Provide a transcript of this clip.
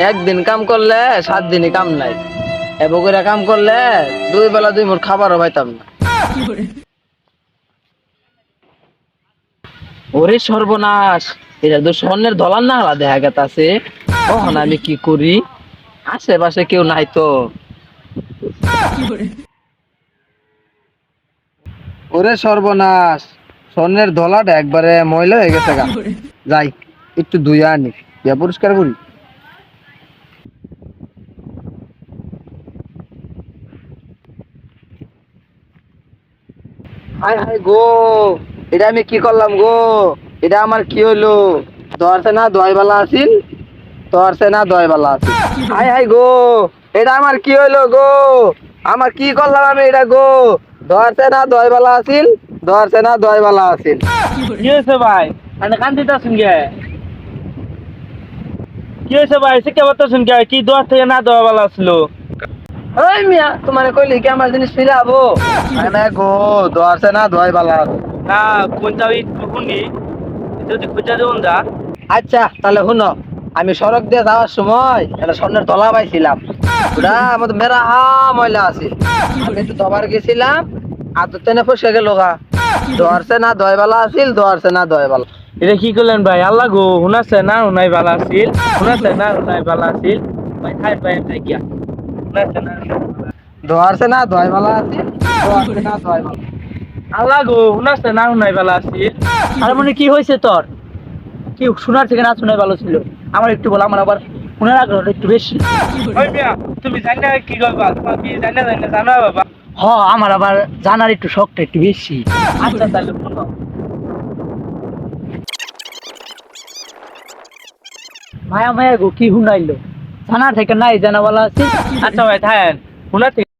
একদিন কাম করলে 7 দিনই কাম নাই। এবার করে কাম করলে 2 বেলা 2 মুঠ খাবারও পাইতাম না। ওরে সর্বনাশ, এটা তো স্বর্ণের দলান না হলা দেখা গেতাছে। কখন আমি কি করি? আশেপাশে কেউ নাই তো। ওরে সর্বনাশ, স্বর্ণের দলাটা একবারে ময়লা হয়ে গেছে গা। যাই একটু ধুইয়া আনি, দিয়া পরিষ্কার করি। হাই হাই গো, এটা আমি কি করলাম গো? এটা আমার কি হইলো? ধরছে না দয়বালা আছিল, ধরছে না দয়বালা আছিল। হাই হাই গো, এটা আমার কি হইলো গো? আমার কি করলাম আমি এটা গো? ধরছে না দয়বালা আছিল, ধরছে না দয়বালা আছিল। কি হয়েছে ভাই? মানে কান্দিতে আছেন গে? কি হয়েছে ভাই? শিক্ষা করতেছেন গে? কি দোয়া থেকে না দেওয়া ভালো আসলো? ওই মিয়া, তোমার কইলি কি আমার জিনিস ফিরাবো? না গো, ধরছে না দয়বালা আছিল। না, কোনটা ওই শুনি যদি খুঁজা দেবেন যা। আচ্ছা তাহলে শুনো, আমি সড়ক দিয়ে যাওয়ার সময় একটা স্বর্ণের তলা পাইছিলাম। ওটা আমাদের মেরা ময়লা আছে। আমি একটু দবার গেছিলাম, আর তো টেনে ফসকে গেল গা। ধরছে না দয়বালা আছিল, ধরছে না দয়বালা। এটা কি করলেন ভাই? আল্লাহ গো, শুনাছে না শুনাই ভালো আছিল, শুনাছে না শুনাই ভালো আছিল। ভাই খাই পাই গিয়া শুনাছে না ধরছে না দয়বালা আছিল, ধরছে না দয়বালা। আল্লাহ গো, শুনাছে না শুনাই ভালো আছিল। আর মানে কি হয়েছে তোর? কি শোনার থেকে না শোনাই ভালো ছিল? আমার একটু বল, আমার আবার শোনার আগ্রহটা একটু বেশি। ওই মিয়া, তুমি জানা কি করবা? তোমার কি জানা জানা বাবা? হ, আমার আবার জানার একটু শখটা একটু বেশি। আচ্ছা তাহলে শোনো। মায়া মায়া গো, কি শুনাইলো? জানার থেকে নাই জানা বলা আছে। আচ্ছা ভাই থাকেন, শোনার থেকে